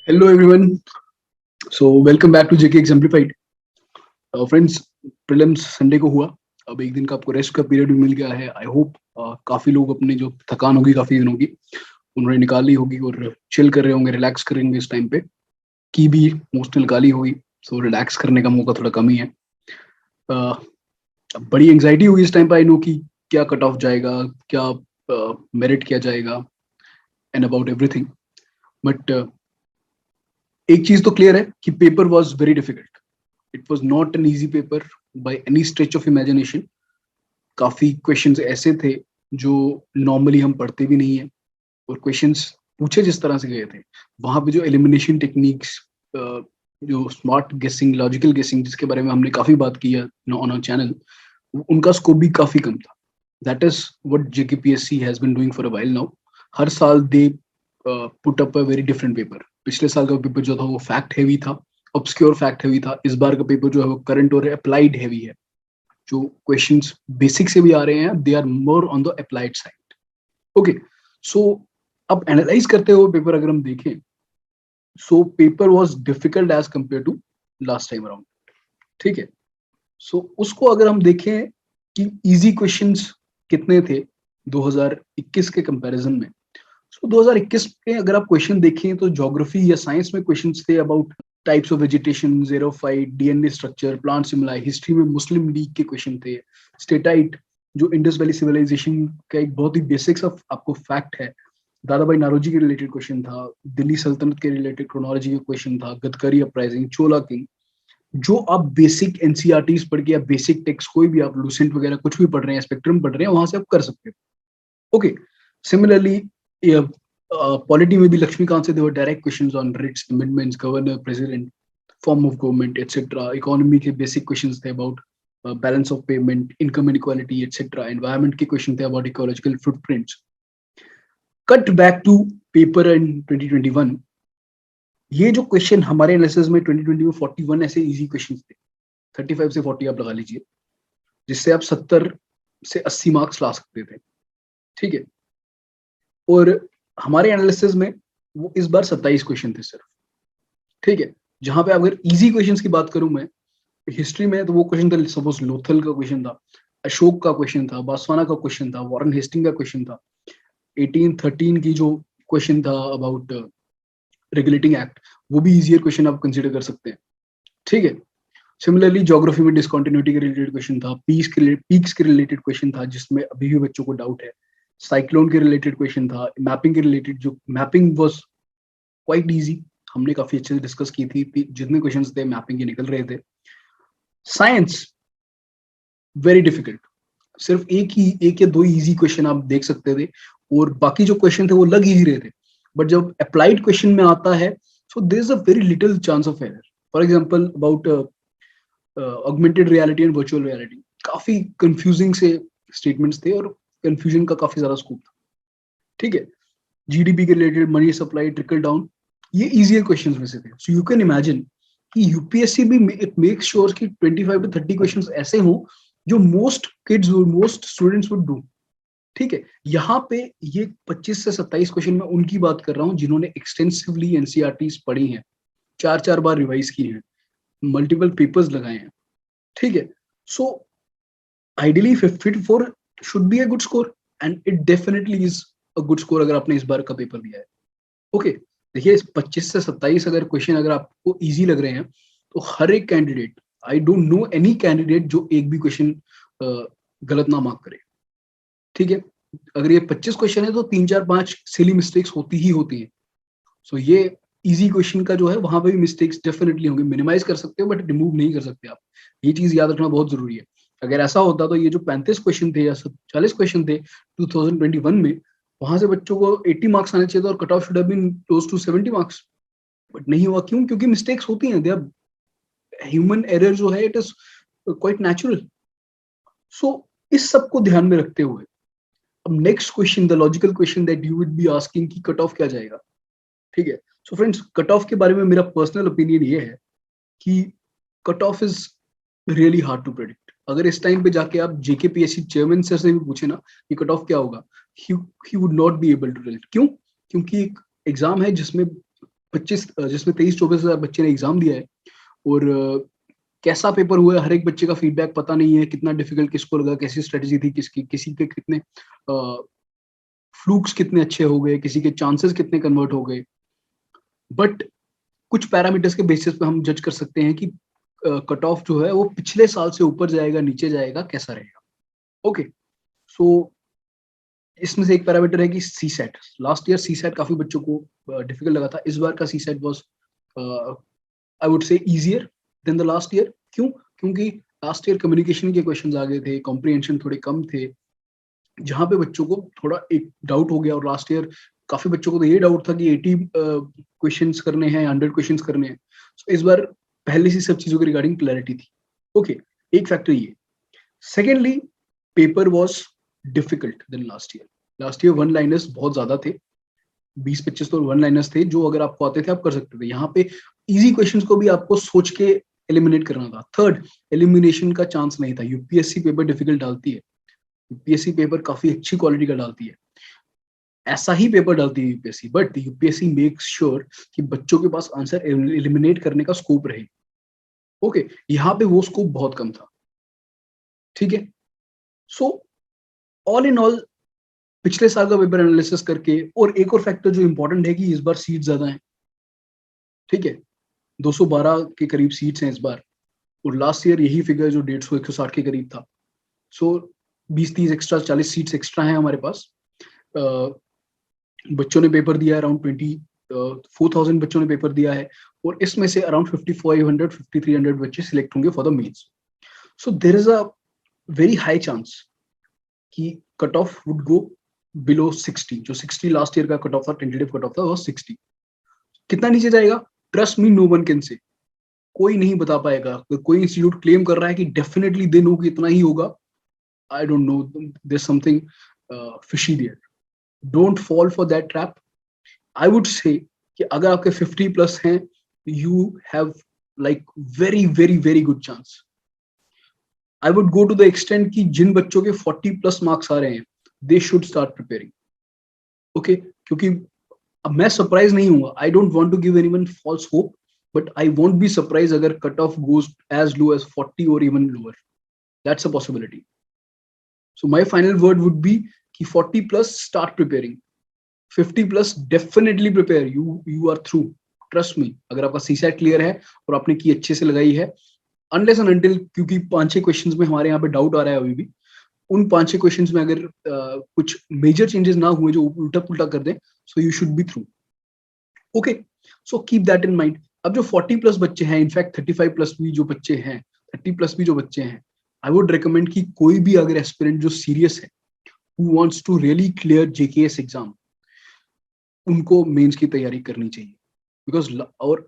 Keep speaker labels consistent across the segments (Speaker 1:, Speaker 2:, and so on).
Speaker 1: Hello everyone. So welcome back to JK Exemplified. Friends, prelims Sunday को हुआ. अब एक दिन का आपको रेस्ट का पीरियड भी मिल गया है. आई होप काफी लोग अपने जो थकान होगी काफी दिनों की उन्होंने निकाली होगी और चिल कर रहे होंगे, रिलैक्स करेंगे इस टाइम पे. की भी मोस्टली निकाली होगी, सो रिलैक्स करने का मौका थोड़ा कम ही है. अब बड़ी एंग्जाइटी हुई इस टाइम पे. आई नो कि क्या कट ऑफ जाएगा, क्या मेरिट किया जाएगा एंड अबाउट एवरीथिंग. बट एक चीज तो क्लियर है कि paper was very difficult. It was not an easy paper by any stretch of imagination. काफी क्वेश्चंस ऐसे थे जो नॉर्मली हम पढ़ते भी नहीं है, और क्वेश्चंस पूछे जिस तरह से गए थे वहां पे जो एलिमिनेशन टेक्निक्स, जो स्मार्ट गेसिंग, लॉजिकल गेसिंग जिसके बारे में हमने काफी बात की है ऑन आवर चैनल, उनका स्कोप भी काफी कम था. That is what JKPSC has been doing for a while now. हर साल they put up a very different paper. पिछले साल का पेपर जो था वो फैक्ट हैवी था, ऑब्सक्योर फैक्ट हैवी था. इस बार का पेपर जो है वो करंट और अप्लाइड हैवी है. जो क्वेश्चंस बेसिक से भी आ रहे हैं they are more on the applied side. Okay, so अब एनालाइज करते हुए पेपर अगर हम देखें, so paper was difficult as compare to last time around. ठीक है, सो उसको अगर हम देखें कि इजी क्वेश्चंस कितने थे 2021 के कंपैरिजन में. सो 2021 में अगर आप क्वेश्चन देखें तो ज्योग्राफी या साइंस में क्वेश्चंस थे about types of vegetation, xerophyte, DNA structure, plant stimuli. History में मुस्लिम लीग के क्वेश्चन थे. स्टेटाइट जो इंडस वैली सिविलाइजेशन का एक बहुत ही बेसिक्स ऑफ आपको फैक्ट है, दादा भाई नारोजी के रिलेटेड क्वेश्चन था. दिल्ली सल्तनत के रिलेटेड क्रोनोलॉजी का क्वेश्चन था. गदकरी अपराइजिंग, चोला किंग. जो आप बेसिक एनसीईआरटीज पढ़ के या बेसिक टेक्स्ट कोई भी आप लूसेंट वगैरह कुछ भी पढ़ रहे हैं, स्पेक्ट्रम पढ़ रहे हैं, वहां से आप कर सकते हो. ओके, सिमिलरली पॉलिटी में भी लक्ष्मीकांत से there were direct questions on writs, amendments, governor, president, form of government etcetera. Economy के बेसिक क्वेश्चंस थे about balance of payment, income inequality etcetera. Environment के क्वेश्चन थे about ecological footprints. Cut back to paper in 2021. ये जो question हमारे analysis में 2020 में 41 ऐसे इजी क्वेश्चंस थे. 35 से 40 आप लगा लीजिए, जिससे आप 70 से 80 मार्क्स ला सकते थे. ठीक है, और हमारे एनालिसिस में वो इस बार 27 क्वेश्चन थे सिर्फ. ठीक है, जहां पे अगर इजी क्वेश्चंस की बात करूं मैं, हिस्ट्री में तो वो क्वेश्चन था, सपोज लोथल का क्वेश्चन था, अशोक का क्वेश्चन था, बासवाना का क्वेश्चन था, वॉरेन हेस्टिंग का क्वेश्चन था. 1813 की जो क्वेश्चन था अबाउट रेगुलेटिंग एक्ट, वो भी इजियर क्वेश्चन आप कंसिडर कर सकते हैं. ठीक है, सिमिलरली ज्योग्राफी में डिसकंटिन्यूटी के रिलेटेड क्वेश्चन था. पीक्स के रिलेटेड क्वेश्चन था जिसमें अभी भी बच्चों को डाउट है. साइक्लोन के रिलेटेड क्वेश्चन था. मैपिंग के रिलेटेड, जो मैपिंग वाज क्वाइट इजी, हमने काफी अच्छे से डिस्कस की थी. जितने क्वेश्चंस थे मैपिंग के निकल रहे थे. Science very difficult. सिर्फ एक या दो इजी क्वेश्चन आप देख सकते थे, और बाकी जो क्वेश्चन थे वो लग इजी रहे थे. बट जब अप्लाइड क्वेश्चन में आता है, so there is a very little chance of error. For example about augmented reality and virtual reality, काफी कंफ्यूजिंग से स्टेटमेंट्स थे और कंफ्यूजन का काफी ज्यादा स्कोप था. ठीक है, जीडीपी के related, money supply, trickle down, ये इजियर क्वेश्चंस में से थे. सो यू कैन इमेजिन कि यूपीएससी भी इट मेक श्योर कि 25 टू 30 क्वेश्चंस ऐसे हों जो मोस्ट किड्स और मोस्ट स्टूडेंट्स वुड डू. ठीक है, यहाँ पे ये 25 से 27 क्वेश्चन में उनकी बात कर रहा हूँ जिन्होंने एक्सटेंसिवली एनसीईआरटीज पढ़ी हैं, 4 बार रिवाइज की हैं, मल्टीपल पेपर्स लगाए हैं. ठीक है, so ideally 54 should be a good score, and it definitely is a good score अगर आपने इस बार का पेपर दिया है. ओके, देखिए 25 से 27 अगर क्वेश्चन अगर आपको इजी लग रहे हैं, तो हर एक candidate, I don't no any candidate जो एक भी क्वेश्चन गलत ना मार्क करे. ठीक है, अगर ये 25 क्वेश्चन है तो 3 4 5 सिली मिस्टेक्स होती ही होती है. सो ये इजी क्वेश्चन का जो है वहां पे भी मिस्टेक्स डेफिनेटली होंगे. मिनिमाइज कर सकते हो बट रिमूव नहीं कर सकते आप. ये चीज याद रखना बहुत जरूरी है. अगर ऐसा होता तो ये जो 35 क्वेश्चन थे या 40 क्वेश्चन थे 2021 में, वहां से बच्चों को 80 मार्क्स आने चाहिए था और cut off should have been close to 70 marks. But नहीं हुआ. क्यों? क्योंकि मिस्टेक्स होती हैं. दे आर ह्यूमन एरर जो है, इट इज क्वाइट नेचुरल. सो इस सब को ध्यान में रखते हुए अब next question, the logical question that you would be asking कि कट ऑफ क्या जाएगा. ठीक है, सो फ्रेंड्स, कट ऑफ के बारे में मेरा पर्सनल ओपिनियन ये है कि cut off is really hard to predict. अगर इस टाइम पे जाके आप जेकेपीएससी चेयरमैन सर से भी पूछे ना कि कट ऑफ क्या होगा, he would not be able to tell. क्यों? क्योंकि एक एग्जाम है जिसमें जिसमें 23-24 हजार बच्चे ने एग्जाम दिया है, और कैसा पेपर हुआ है हर एक बच्चे का फीडबैक पता नहीं है, कितना डिफिकल्ट किसको लगा, कैसी स्ट्रेटेजी थी किसकी, किसी के कितने फ्लूक्स कितने अच्छे हो गए, किसी के चांसेस कितने कन्वर्ट हो गए। बट कुछ पैरामीटर्स के बेसिस पे हम जज कर सकते हैं कि कट ऑफ जो है वो पिछले साल से ऊपर जाएगा, नीचे जाएगा, कैसा रहेगा। ओके, सो इसमें से एक पैरामीटर है कि CSAT. Last year CSAT काफी बच्चों को डिफिकल्ट लगा था। इस बार का CSAT was I would say easier than the last year. क्यों? क्योंकि लास्ट ईयर कम्युनिकेशन के क्वेश्चंस आ गए थे, कॉम्प्रिहेंशन थोड़े कम थे, जहां पे बच्चों को थोड़ा एक डाउट हो गया। और लास्ट ईयर काफी बच्चों को तो ये डाउट था कि 80 क्वेश्चंस करने हैं, 100 क्वेश्चंस करने हैं। So, इस बार पहले से सब चीजों के रिगार्डिंग क्लैरिटी थी। ओके, एक फैक्टर ये। Secondly, paper was difficult than last year. Last year one liners बहुत ज्यादा थे, 20-25 तो वन लाइनर्स थे, जो अगर आपको आते थे आप कर सकते थे। यहाँ पे इजी क्वेश्चंस को भी आपको सोच के एलिमिनेट करना था। थर्ड, एलिमिनेशन का चांस नहीं था। यूपीएससी पेपर डिफिकल्ट डालती है, यूपीएससी पेपर काफी अच्छी क्वालिटी का डालती है, ऐसा ही पेपर डालती है UPSC, but UPSC make sure कि बच्चों के पास आंसर एलिमिनेट करने का स्कोप रहे। ओके, यहाँ पे वो स्कोप बहुत कम था। ठीक है, सो ऑल इन ऑल पिछले साल का पेपर एनालिसिस करके, और एक और फैक्टर जो इंपॉर्टेंट है कि इस बार सीट ज्यादा है। ठीक है, 212 के करीब सीट्स हैं इस बार, और लास्ट ईयर यही फिगर जो 150-160 के करीब था। सो 20-30 एक्स्ट्रा, 40 सीट्स एक्स्ट्रा हैं हमारे पास। बच्चों ने पेपर दिया है, अराउंड 24,000 बच्चों ने पेपर दिया है, और इसमें से अराउंड 5,500-5,300 बच्चे सिलेक्ट होंगे for the mains. So there is a very high chance कि cut off would go below 60। जो 60 लास्ट ईयर का कट ऑफ था, टेंटेटिव कट ऑफ था, वो 60। कितना नीचे जाएगा? Trust me, no one can say. कोई नहीं बता पाएगा। कोई इंस्टीट्यूट क्लेम कर रहा है कि डेफिनेटली दे नो कि इतना ही होगा, I don't know, there something fishy there. Don't fall for that trap. I would say कि अगर आपके 50 प्लस हैं, you have like very very very good chance. I would go to the extent कि जिन बच्चों के 40 प्लस मार्क्स आ रहे हैं, they should start preparing. Okay, क्योंकि अब मैं सरप्राइज नहीं हूँ। I don't want to give anyone false hope, but I won't be surprise अगर cut off goes as low as 40 और even lower. That's a possibility. So my final word would be कि 40 plus start preparing, 50 plus definitely prepare. You are through, trust me. अगर आपका CSAT clear है और आपने की अच्छे से लगाई है, अनलेस एंड अनटिल, क्योंकि 5-6 क्वेश्चंस में हमारे यहाँ पे डाउट आ रहा है अभी भी, उन 5-6 क्वेश्चंस में अगर कुछ मेजर चेंजेस ना हुए जो उल्टा पुल्टा कर दें, so you should be through. Okay, so keep that in mind. अब जो 40 प्लस बच्चे हैं, इनफैक्ट 35 प्लस भी जो बच्चे हैं, 30 प्लस भी जो बच्चे हैं, आई वुड रिकमेंड कि कोई भी अगर एस्पिरेंट जो सीरियस है, who wants to really clear JKS exam, उनको मेंस की तैयारी करनी चाहिए। बिकॉज और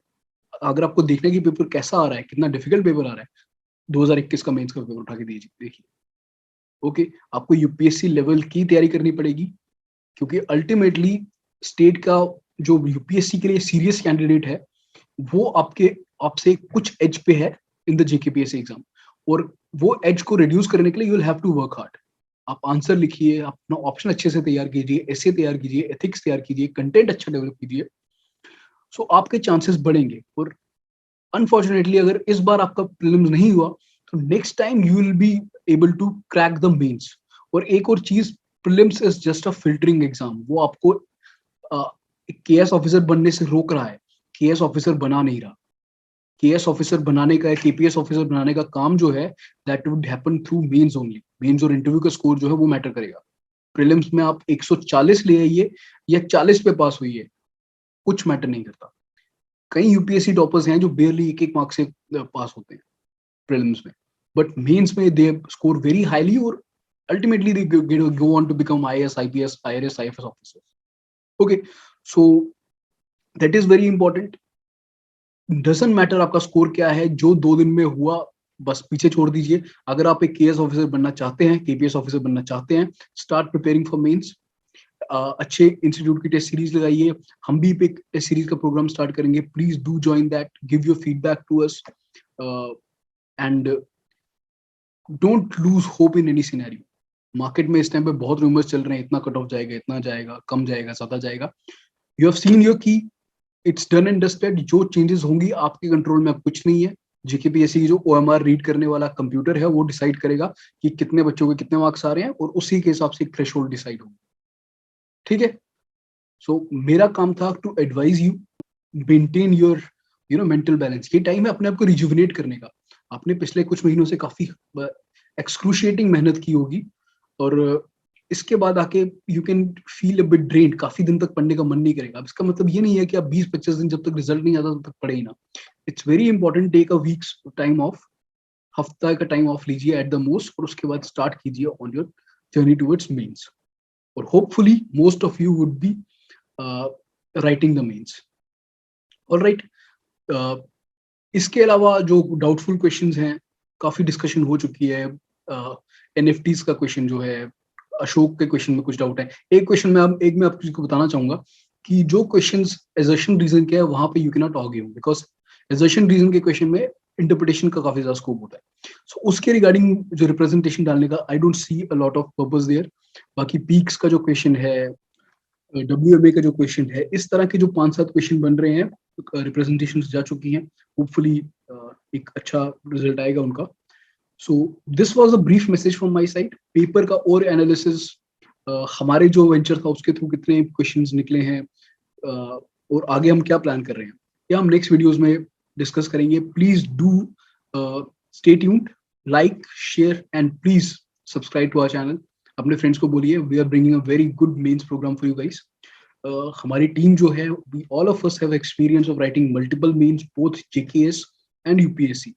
Speaker 1: अगर आपको देखना है कि पेपर कैसा आ रहा है, कितना डिफिकल्ट पेपर आ रहा है, 2021 का मेंस का पेपर उठा के देखिए। ओके, आपको यूपीएससी लेवल की तैयारी करनी पड़ेगी, क्योंकि अल्टीमेटली स्टेट का जो यूपीएससी के लिए सीरियस कैंडिडेट है, वो आपसे कुछ एज पे है इन द जेकेपीएससी एग्जाम, और वो एज को रिड्यूस करने के लिए you will have to work hard. आप आंसर लिखिए, अपना ऑप्शन अच्छे से तैयार कीजिए, एसे तैयार कीजिए, एथिक्स तैयार कीजिए, कंटेंट अच्छा डेवलप कीजिए, सो आपके चांसेस बढ़ेंगे। और अनफॉर्चुनेटली अगर इस बार आपका प्रीलिम्स नहीं हुआ, तो next time you will be able to crack the mains. और एक और चीज, prelims is just a filtering exam. वो आपको केएस ऑफिसर बनने से रोक रहा है, केएस ऑफिसर बना नहीं रहा। केएस ऑफिसर बनाने का, केपीएस ऑफिसर बनाने का काम जो है, that would happen through mains only. Mains और इंटरव्यू का स्कोर जो है वो मैटर करेगा। प्रीलिम्स में आप 140 ले आइए या 40 पे पास हुई है, कुछ मैटर नहीं करता। कई यूपीएससी टॉपर्स हैं जो बेयरली एक मार्क्स से पास होते हैं प्रीलिम्स में, बट मेंस में दे स्कोर वेरी हाईली, और ultimately they go on to become IAS, IPS, IRS, IFS officers. Okay, so that is very important. Doesn't matter आपका स्कोर क्या है, जो 2 दिन में हुआ बस पीछे छोड़ दीजिए। अगर आप एक केएस ऑफिसर बनना चाहते हैं, केपीएस ऑफिसर बनना चाहते हैं, स्टार्ट प्रिपेयरिंग फॉर मेंस। अच्छे इंस्टीट्यूट की टेस्ट सीरीज लगाइए। हम भी एक टेस्ट सीरीज का प्रोग्राम स्टार्ट करेंगे, please do join that, give your feedback to us, and don't lose hope in any scenario. Market में इस टाइम पे बहुत रूमर्स चल रहे हैं, इतना कट ऑफ जाएगा, इतना जाएगा, कम जाएगा, ज्यादा जाएगा। यू हैव सीन योर की, इट्स डन एंड डस्टेड। जो चेंजेस होंगी आपके कंट्रोल में, अब कुछ नहीं है। जीकेपीएससी की जो ओएमआर रीड करने वाला कंप्यूटर है वो डिसाइड करेगा कि कितने बच्चों के कितने मार्क्स आ रहे हैं, और उसी के हिसाब से एक थ्रेशोल्ड डिसाइड होगा। ठीक है। सो मेरा काम था to advise you maintain your mental balance. ये टाइम है अपने आप को रिजुविनेट करने का। आपने पिछले कुछ महीनों से काफी एक्सक्रूशिएटिंग मेहनत की होगी, और इसके बाद आके you can feel a bit drained, काफी दिन तक पढ़ने का मन नहीं करेगा। अब इसका मतलब ये नहीं है कि आप 20-25 दिन जब तक रिजल्ट नहीं आता तब तक पढ़े ही ना। It's very important, take a week's time off, हफ्ता का टाइम ऑफ लीजिए एट द मोस्ट, और उसके बाद स्टार्ट कीजिए on your journey towards mains, और hopefully most of you would be writing the mains. Alright, इसके अलावा जो डाउटफुल क्वेश्चंस हैं, काफी डिस्कशन हो चुकी है। एनएफटीज का क्वेश्चन जो है, अशोक के क्वेश्चन में कुछ डाउट है। एक क्वेश्चन में मैं आप किसी को बताना चाहूंगा कि जो क्वेश्चंस एजर्शन रीजन के है वहां पे you can not argue, because assertion reason के क्वेश्चन में इंटरप्रिटेशन का काफी ज्यादा स्कोप होता है। सो उसके रिगार्डिंग जो रिप्रेजेंटेशन डालने का, I don't see a lot of purpose there. बाकी पीक्स का जो क्वेश्चन है, WMA का जो क्वेश्चन है, इस तरह के जो 5-7 क्वेश्चन बन रहे हैं, रिप्रेजेंटेशन जा चुकी हैं। होपफुली एक अच्छा रिजल्ट आएगा उनका। So this was a brief message from my side. Paper का और एनालिसिस, हमारे जो वेंचर था उसके थ्रू कितने क्वेश्चंस निकले हैं, और आगे हम क्या प्लान कर रहे हैं, या हम नेक्स्ट वीडियोस में डिस्कस करेंगे। Please do stay tuned, like, share and please subscribe to our channel. अपने फ्रेंड्स को बोलिए, we are bringing a very good mains programme for you guys. हमारी टीम जो है, we all of us have experience of writing multiple mains, both JKS and UPSC.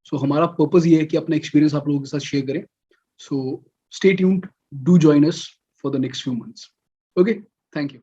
Speaker 1: So हमारा purpose ये है कि अपना एक्सपीरियंस आप लोगों के साथ शेयर करें। So stay tuned, do join us for the next few months. Okay, thank you.